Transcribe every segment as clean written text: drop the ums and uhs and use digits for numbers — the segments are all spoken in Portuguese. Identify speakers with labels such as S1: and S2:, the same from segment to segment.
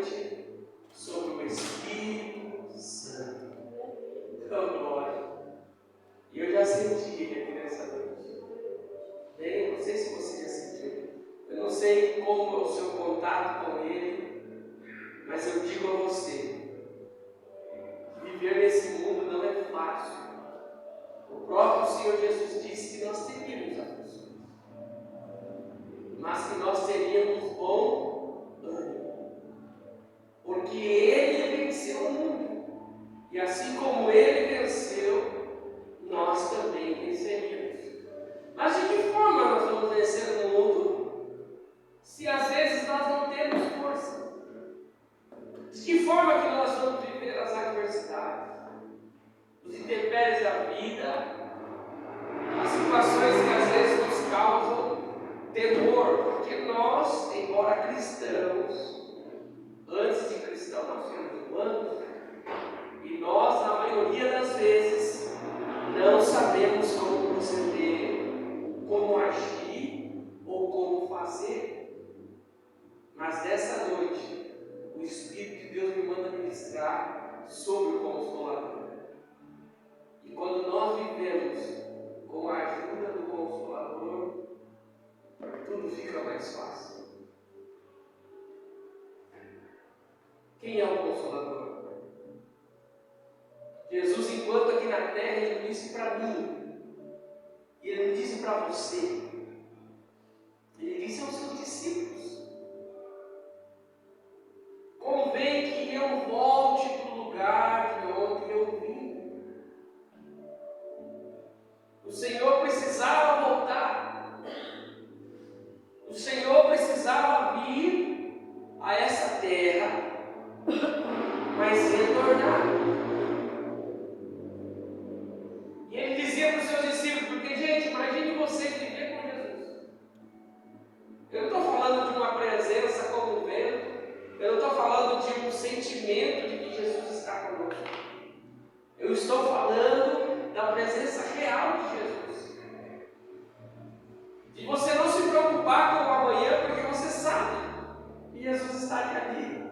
S1: noite sobre o Espírito Santo. Então, glória. E eu já senti ele aqui nessa noite. Bem, não sei se você já sentiu. Eu não sei como é o seu contato com ele, mas eu digo a você, viver nesse mundo não é fácil. O próprio Senhor Jesus disse que nós teríamos aflições, mas que nós teríamos bom ânimo, porque Ele venceu o mundo, e assim como Ele venceu, nós também venceríamos. Mas de que forma nós vamos vencer o mundo, se às vezes nós não temos força? De que forma que nós vamos viver as adversidades, os intempéries da vida, as situações que às vezes nos causam temor, porque nós, embora cristãos, antes de cristão nós somos humanos, e nós, na maioria das vezes, não sabemos como proceder, como agir ou como fazer. Mas dessa noite, o Espírito de Deus me manda ministrar sobre o Consolador. E quando nós vivemos com a ajuda do Consolador, tudo fica mais fácil. Quem é o Consolador? Jesus, enquanto aqui na terra, Ele disse para mim, e Ele não disse para você, Ele disse aos seus discípulos: convém que eu volte para o lugar de onde eu vim. O Senhor precisava voltar. O Senhor precisava vir a essa terra, mas retornar. E Ele dizia para os seus discípulos, porque, gente, imagine você viver com Jesus. Eu não estou falando de uma presença como um vento, eu não estou falando de um sentimento de que Jesus está conosco. Eu estou falando da presença real de Jesus. De você não se preocupar com o amanhã, porque você sabe que Jesus estaria ali.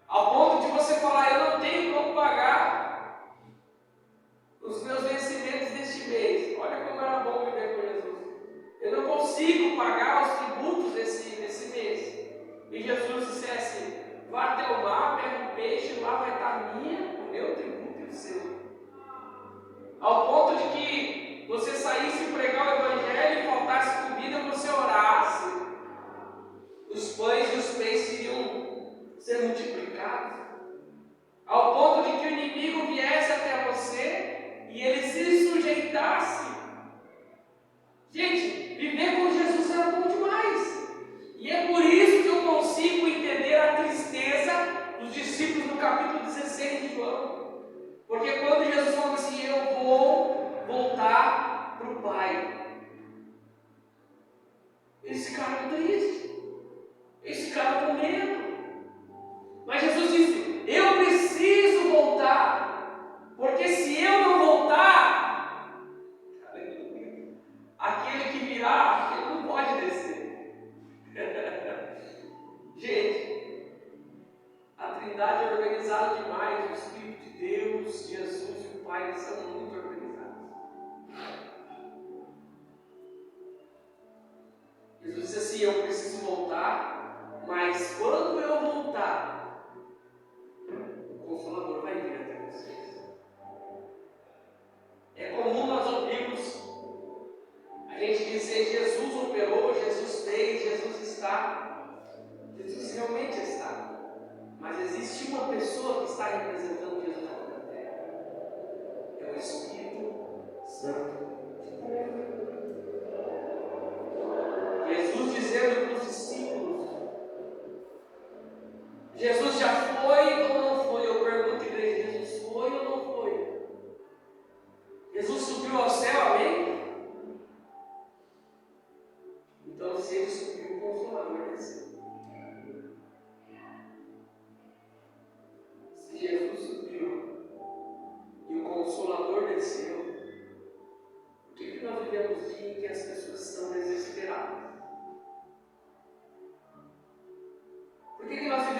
S1: Ao ponto de você falar: eu não tenho como pagar os meus vencimentos deste mês. Olha como era bom viver com Jesus. Eu não consigo pagar os tributos desse mês. E Jesus dissesse: vá até o mar, pega um peixe, lá vai estar o meu tributo e o seu. Ao ponto de que você saísse pregar o Evangelho e faltasse comida, você orasse, os pães e os peixes iriam ser multiplicados. Ao ponto de que o inimigo viesse até você e ele se sujeitasse. Gente, viver com Jesus era bom demais. E é por isso que eu consigo entender a tristeza dos discípulos no capítulo 16 de João. Porque quando Jesus falou assim: eu vou voltar para o Pai, eles ficaram tristes, eles ficaram com medo. Mas Jesus disse: eu preciso voltar, porque se eu não voltar, aquele que virá, ele não pode descer. Gente, a Trindade é organizada demais. O Espírito de Deus, Jesus e o Pai, eles são muito organizados. Jesus disse assim: eu preciso voltar, mas quando eu voltar, o Consolador vai vir até vocês. É comum nós ouvirmos a gente dizer: Jesus operou, Jesus fez, Jesus está. Jesus realmente está. Mas existe uma pessoa que está representando Jesus na terra. É o Espírito Santo. Jesus dizendo para os discípulos: Jesus já foi ou não foi? Eu pergunto, igreja: Jesus foi ou não foi? Jesus subiu ao céu, amém? Então, se ele subiu, o Consolador desceu. Se Jesus subiu e o Consolador desceu, por que nós vivemos dias em que as pessoas estão desesperadas? Por que nós vivemos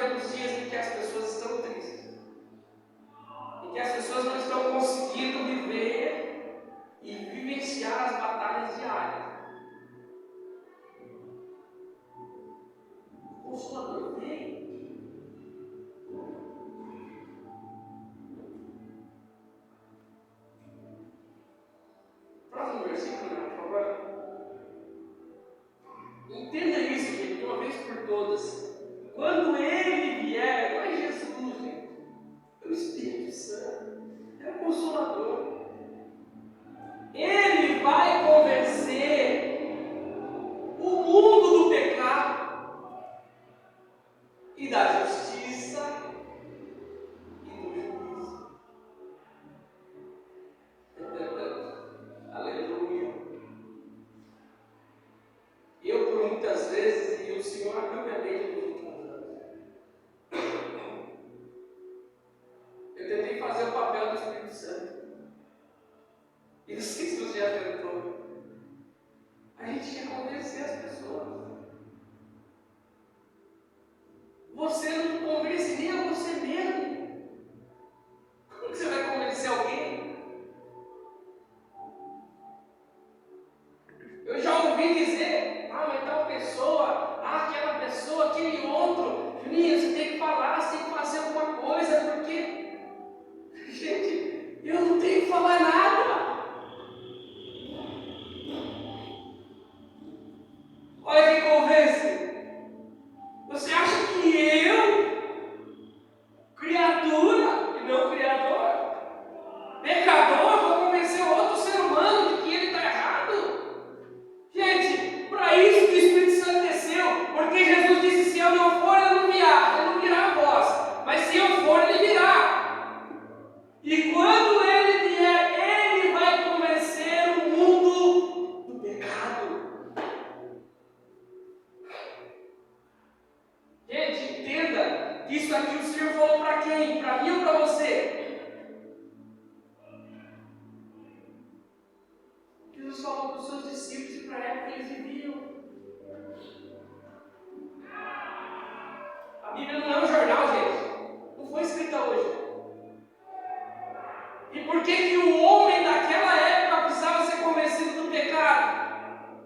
S1: vez por todas. Quando Ele vier, não é Jesus, gente. É o Espírito Santo. É o Consolador. Ele vai convencer o mundo do pecado e da justiça e do juízo. Aleluia. Eu, por muitas vezes, e o Senhor abriu minha mente nos últimos anos, eu tentei fazer o papel do Espírito Santo. E não sei se você já tentou. A gente quer convencer as pessoas. Você não convence nem a você mesmo. Como que você vai convencer alguém? Eu já ouvi dizer, mas tal pessoa, aquela pessoa, aquele outro, Juninho, você tem que falar, você tem que fazer alguma coisa, porque, gente, eu não tenho que falar nada. Olha que convence. Você acha que eu, criatura e não criador, pecador, vou convencer outro ser humano de que ele está errado? Gente, para isso que o Espírito Santo desceu, porque Jesus disse: se eu não for, ele não virá a vós, mas se eu for, ele virá. E quando ele vier, ele vai convencer o mundo do pecado. Gente, entenda que isso aqui o Senhor falou para quem? Para mim ou para você? Jesus falou para os seus discípulos e para a época que eles viviam. A Bíblia não é um jornal, gente. Não foi escrita hoje. E por que o homem daquela época precisava ser convencido do pecado?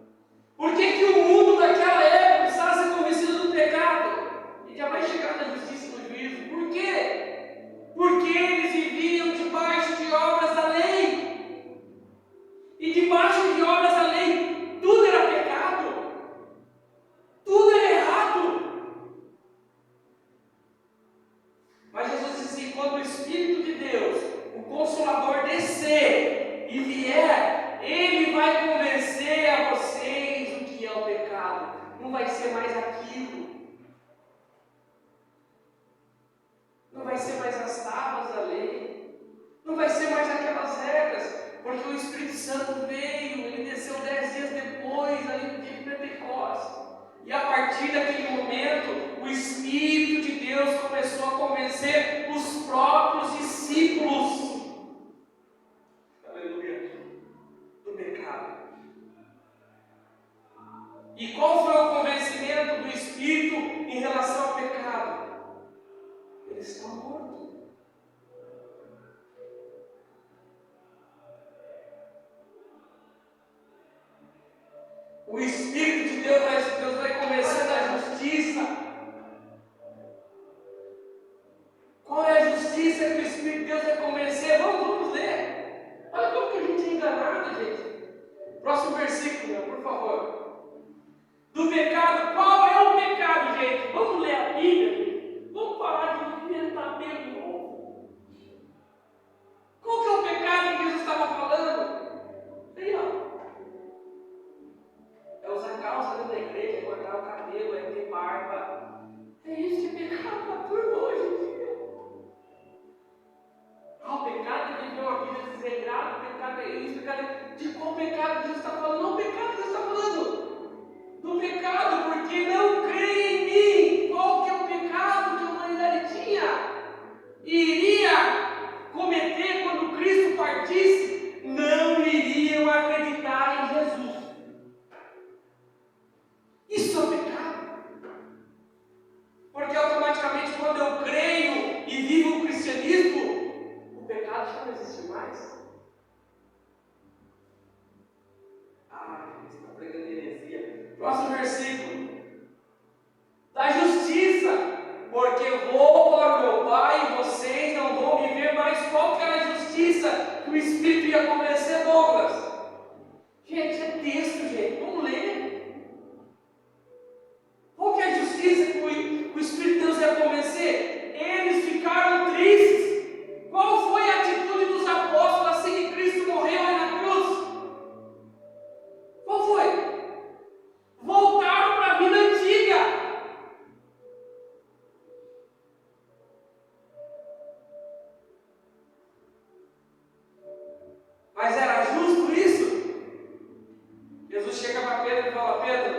S1: Por que o mundo daquela época precisava ser convencido do pecado? E já vai chegar na justiça e no juízo. Por quê? Porque eles viviam debaixo de obras da lei. E debaixo de obras da lei, tudo era pecado. Tudo era errado. Mas Jesus disse assim: quando o Espírito de Deus, o Consolador, descer e vier, Ele vai convencer a vocês o que é o pecado. Não vai ser mais aquilo. Não vai ser mais as tábuas da lei. Não vai ser mais aquelas regras. Porque o Espírito Santo veio, ele desceu 10 dias depois, ali no dia de Pentecostes. E a partir daquele momento, o Espírito de Deus começou a convencer os próprios discípulos, aleluia, do pecado. E qual foi o convencimento do Espírito em relação ao pecado? Eles estão mortos. O Espírito de Deus vai convencer da justiça. Qual é a justiça que o Espírito de Deus vai convencer? Vamos ler. Olha como que a gente é enganado, gente. Próximo versículo, por favor. Do pecado. Qual é o pecado, gente? Vamos ler a Bíblia, gente. Vamos parar de inventar de novo. Qual que é o pecado que Jesus estava falando? Aí, ó. É usar calça dentro da igreja, cortar o cabelo, é ter barba. É isso que é pecado para a turma hoje em dia. O pecado é viver uma vida desregrada, o pecado é isso, o pecado é... De qual pecado Jesus está falando? Não, o pecado que Jesus está falando. Do pecado, porque não crê em mim. Qual que é o pecado que a humanidade tinha? Iria cometer quando Cristo partisse? Não iriam acreditar em Jesus. Isso é um pecado. Porque automaticamente quando eu creio e vivo o cristianismo, o pecado já não existe mais. Você está pregando heresia. Próximo versículo. Da justiça, porque vou para o meu Pai e vocês não vão me ver mais. Qual que era a justiça que o Espírito ia convencer Douglas? Gente, é texto, gente. Vamos ler. Qual que é a fala: Pedro,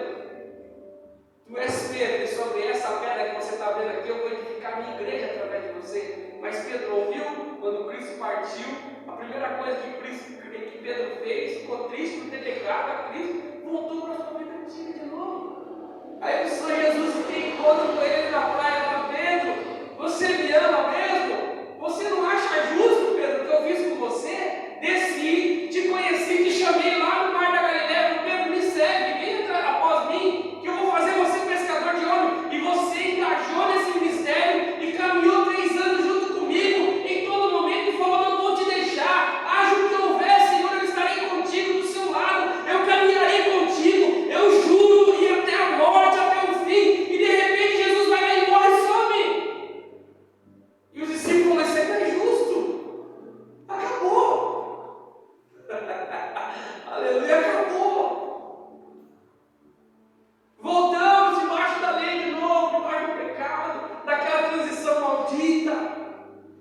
S1: tu és Pedro, e sobre essa pedra que você está vendo aqui, eu vou edificar a minha igreja através de você. Mas Pedro ouviu quando Cristo partiu. A primeira coisa que Pedro fez, ficou triste por ter negado a Cristo, voltou para a sua vida antiga de novo. Aí o Senhor Jesus que encontra com ele na praia e fala: Pedro, você me ama mesmo? Você não acha justo, Pedro, o que eu fiz com você? Desci, te conheci, te chamei lá no mar da Galileia. Pedro, me segue, vem após mim, que eu vou fazer você pescador de homens. E você engajou nesse ministério e caminhou 3 anos junto comigo. Em todo momento e falou: não vou te deixar. Haja o que houver, Senhor, eu estarei contigo do seu lado. Eu caminharei contigo. Eu juro, e até a morte, até o fim. E de repente Jesus vai lá e morre e some. E os discípulos falam: isso não é justo. Acabou. Aleluia, acabou. Voltamos debaixo da lei de novo, debaixo do pecado, daquela transição maldita,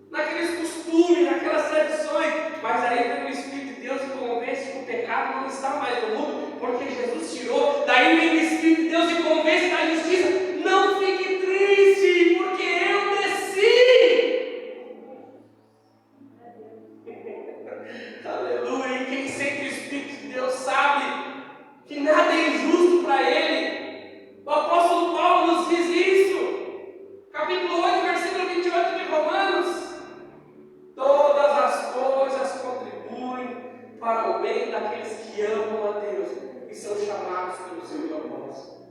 S1: naqueles costumes, naquelas tradições. Mas aí vem o Espírito de Deus e convence que o pecado não está mais no mundo, porque Jesus tirou. Daí vem o Espírito de Deus e convence da justiça. Não fique triste, porque eu desci. Aleluia. E quem sente o Espírito de Deus sabe que nada é injusto para ele. O apóstolo Paulo nos diz isso. Capítulo 8, versículo 28 de Romanos. Todas as coisas contribuem para o bem daqueles que amam a Deus e são chamados pelo seu propósito.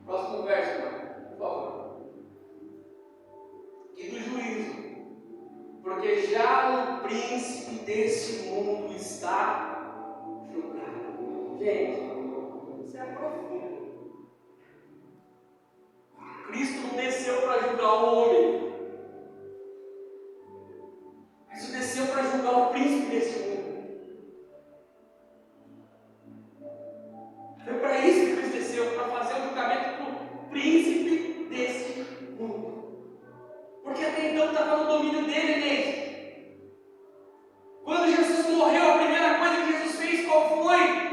S1: Próximo verso, irmão, por favor. E do juízo, porque já o príncipe deste mundo está julgado. Gente, isso é profundo. Cristo não desceu para julgar o homem. Cristo desceu para julgar o príncipe desse mundo. Foi para isso que Cristo desceu, para fazer o julgamento para o príncipe desse mundo. Porque até então estava no domínio dele mesmo. Quando Jesus morreu, a primeira coisa que Jesus fez qual foi?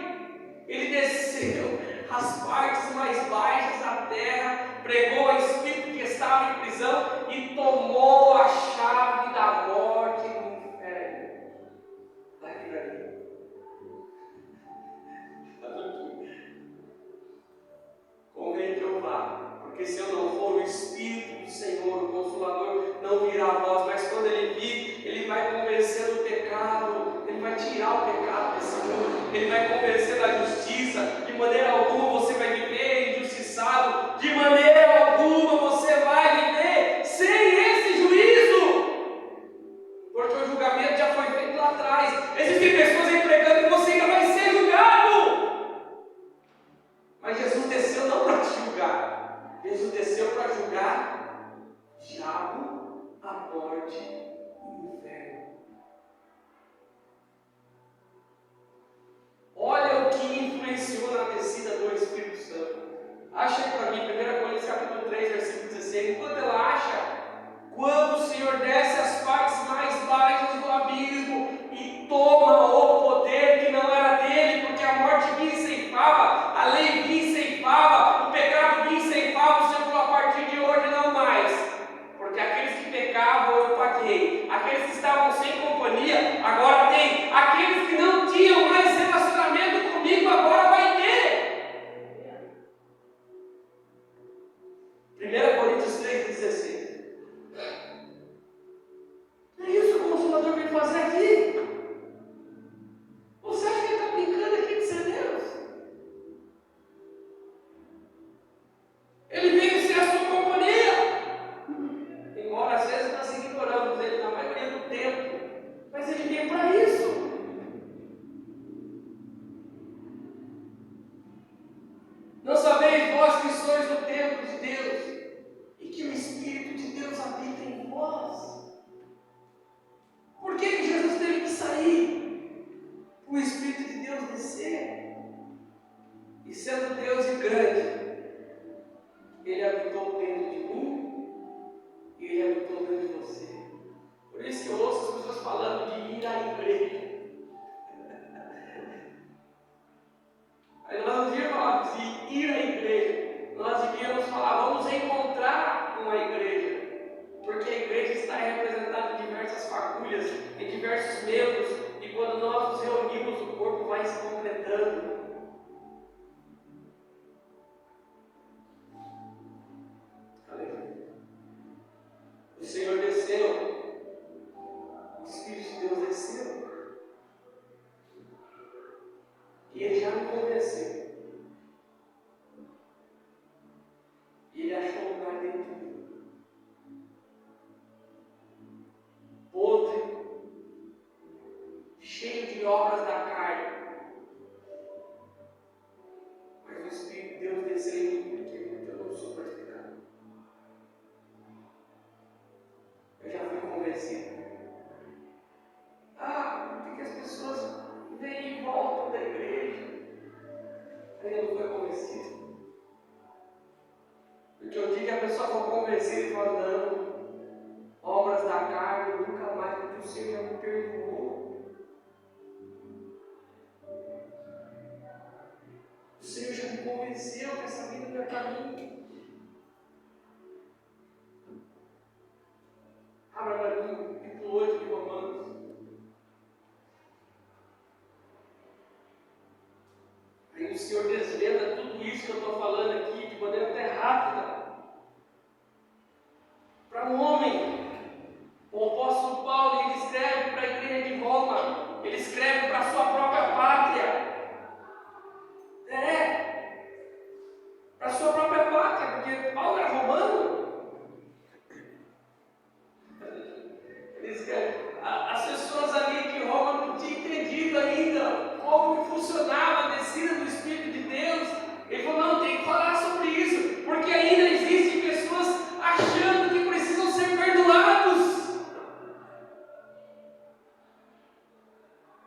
S1: Ele desceu às partes mais baixas da terra, pregou ao espírito que estava em prisão e tomou a chave da morte do inferno. Daqui para mim. Convém que eu vá, porque se eu não for, o Espírito do Senhor, o Consolador, não virá a vós. Mas quando ele vir, ele vai convencer do pecado, ele vai tirar o pecado desse mundo, ele vai convencer da justiça. De maneira alguma você vai viver injustiçado, de maneira alguma você vai viver sem esse juízo, porque o julgamento já foi feito lá atrás. Existem pessoas aí pregando que você ainda vai ser julgado. Mas Jesus desceu não para te julgar, Jesus desceu para julgar o diabo, a morte e o inferno. Olha o que influenciou na descida do Espírito. E ele já me convenceu. E ele achou um lugar dentro de mim. Podre, cheio de obras da carne. Mas o Espírito de Deus desceu em mim, porque eu não sou para explicar. Eu já fui convencido. Por que as pessoas vêm e voltam da igreja? Ainda não foi convencido. Porque eu digo que a pessoa for convencida e fala, não, obras da carne, nunca mais, porque o Senhor já me perdoou. O Senhor já me convenceu que essa vida não é para mim. Abra para mim, capítulo 8 de Romanos. Aí o Senhor desvenda tudo isso que eu estou falando aqui, de maneira até rápida. Para um homem, o apóstolo Paulo, ele escreve para a igreja de Roma, ele escreve para a sua própria pátria. Para a sua própria pátria, porque Paulo era romano. Ele escreve, as pessoas ali de Roma não tinham entendido ainda como que funcionava a descida do Espírito de Deus. Ele falou, não, tem que falar sobre isso, porque ainda existem pessoas achando que precisam ser perdoados.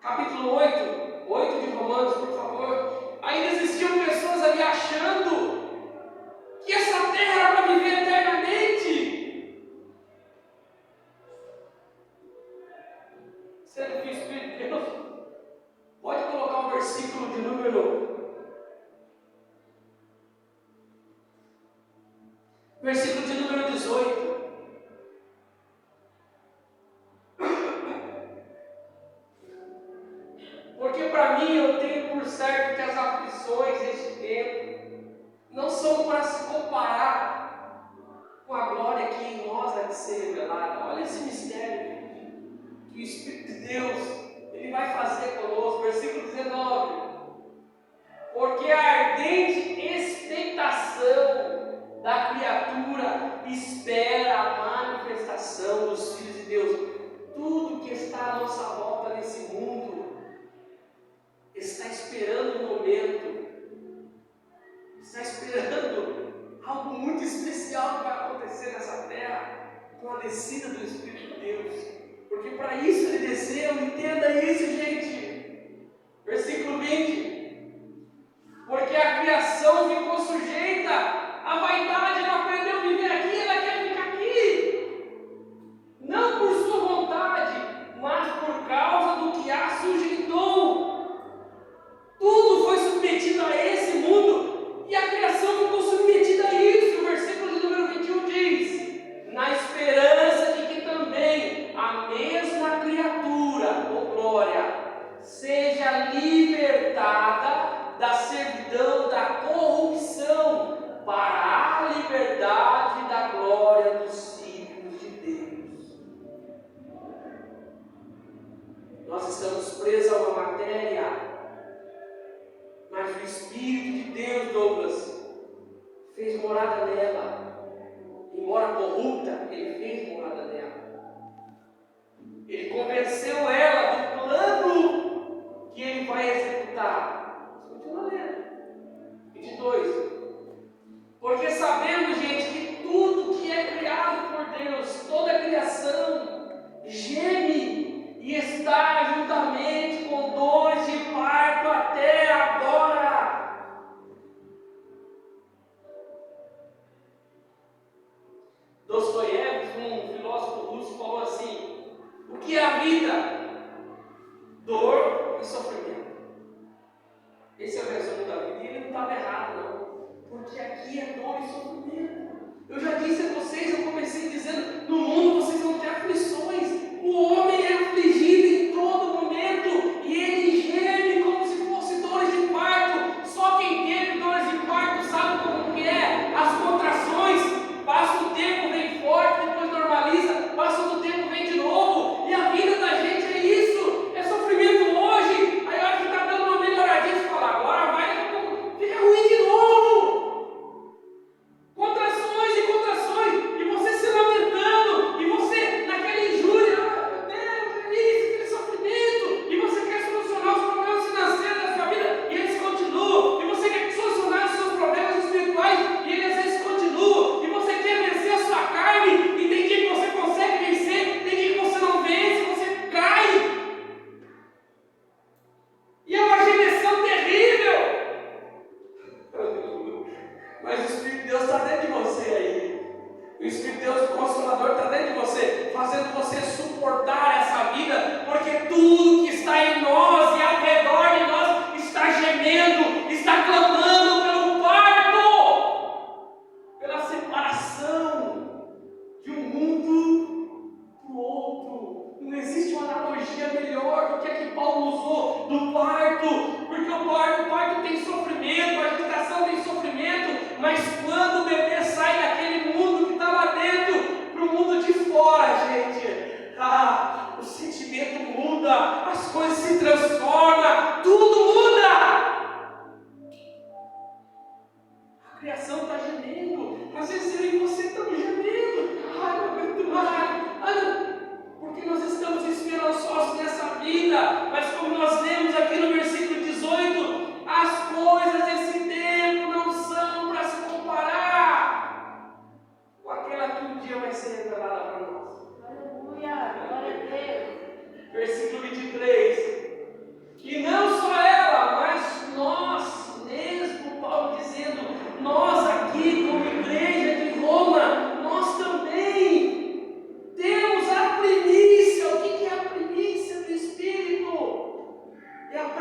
S1: Capítulo 8 de Romanos, por favor. Ainda existiam pessoas ali achando que essa terra era para viver eternamente. Sendo que o Espírito de Deus pode colocar o versículo de número 18. Porque para mim eu tenho por certo que as aflições deste tempo não são para se comparar com a glória que em nós há de ser revelada. Olha esse mistério, gente, que o Espírito de Deus ele vai fazer conosco. Versículo 19. Porque a ardente expectação da criatura espera a manifestação dos filhos de Deus. Tudo que está à nossa volta nesse mundo está esperando um momento, está esperando algo muito especial que vai acontecer nessa terra, com a descida do Espírito de Deus. Porque para isso ele desceu, entenda isso, gente. Versículo 20. Porque a criação ficou sujeita à vaidade, ela aprendeu a viver aqui, ela quer ficar aqui. Não por sua vontade, mas por causa do que a sujeitou. Tudo foi submetido a esse mundo e a criação ficou submetida a isso. O versículo de número 21 diz: na esperança de que também a mesma criatura, ou glória, seja libertada da servidão da corrupção para a liberdade da glória dos filhos de Deus. Nós estamos presos a uma matéria, mas o Espírito de Deus, Douglas, fez morada nela. Embora corrupta, ele fez morada nela. Ele convenceu ela do plano que ele vai executar. Continua lendo. 22. Porque sabemos, gente, que tudo que é criado por Deus, toda a criação, geme e está juntamente com dores de parto até agora. Dostoiévski, um filósofo russo, falou assim: o que é a vida? Dor e sofrimento. Esse é o resumo da vida. E ele não estava errado, não. Porque aqui é dor e sofrimento. Eu já disse a vocês, eu comecei dizendo, no mundo vocês vão ter aflições. O homem é afligido em todo momento. E ele geme como se fosse dores de parto. Só quem teve dores de parto sabe como que é. As contrações, passa o tempo, vem forte, depois normaliza, passa outro tempo, vem de novo. E a vida da gente é isso. É sofrimento hoje. Aí a hora que está dando uma melhoradinha, você fala,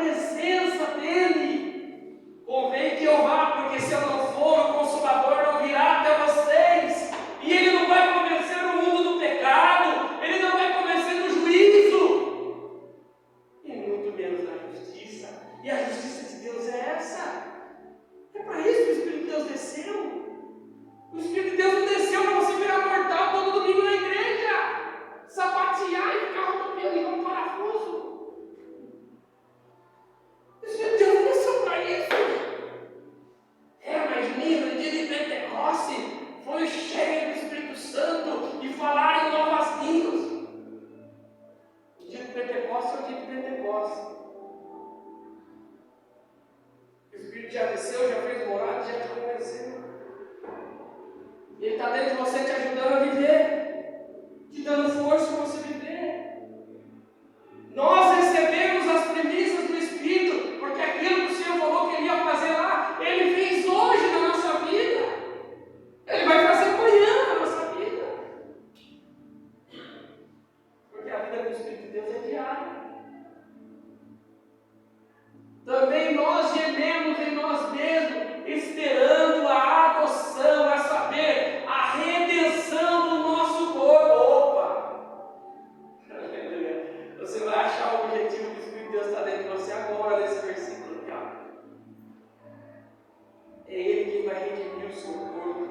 S1: presença dEle. Convém que eu vá, porque se eu não for, o Consolador não virá até vocês. E Ele não vai convencer o mundo do pecado, Ele não vai convencer do juízo, e muito menos da justiça. E a justiça de Deus é essa. É para isso que o Espírito de Deus desceu. O Espírito de Deus não desceu para você virar mortal todo domingo na igreja, sapatear e ficar rodopiando igual um parafuso. O Espírito de Deus não desceu para isso. Mas menino, no dia de Pentecoste foi cheio do Espírito Santo e falaram em novas línguas. O dia de Pentecoste é o dia de Pentecoste. O Espírito já desceu, já fez morada, já te convenceu. Ele está dentro de você te ajudando a viver, te dando força para você viver. Nós recebemos as primícias do Espírito, porque aquilo que o Senhor falou que Ele ia fazer lá, Ele fez hoje na nossa vida. Ele vai fazer amanhã na nossa vida. Porque a vida do Espírito de Deus é diária. Também nós gememos em nós mesmos, esperando a adoção, a saber, a redenção do nosso corpo. Opa! Aleluia! Você vai achar o objetivo que o Espírito de Deus está dentro de você agora, nesse versículo aqui, ó. É Ele quem vai redimir o seu corpo.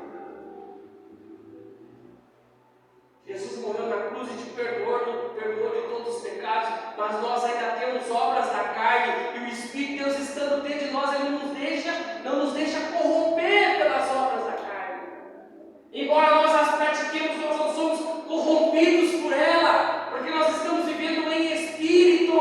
S1: Jesus morreu na cruz e te perdoou de todos os pecados, mas nós ainda temos obras da carne, e o Espírito de Deus estando dentro de nós, Ele não nos deixa corromper pelas obras da carne. Embora nós as pratiquemos, nós não somos corrompidos por ela, porque nós estamos vivendo em Espírito.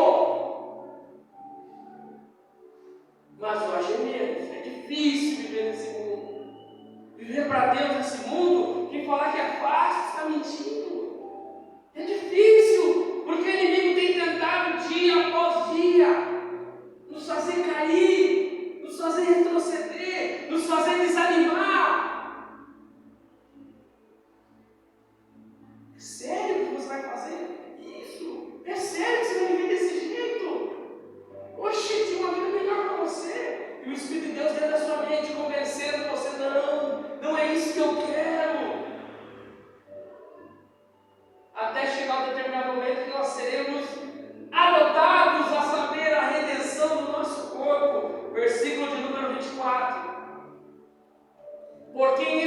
S1: Mas nós gememos, é difícil viver nesse mundo. Viver para Deus nesse mundo, quem falar que é fácil está mentindo. É difícil, porque o inimigo tem tentado dia após dia nos fazer cair, nos fazer retroceder, nos fazer desanimar. É sério que você vai fazer isso? É sério que você vai viver desse jeito? Oxe, tinha uma vida melhor para você. E o Espírito de Deus dentro da sua mente convencendo você, não é isso que eu quero. Até chegar um determinado momento que nós seremos adotados, a saber, a redenção do nosso corpo. Versículo de número 24. Porque em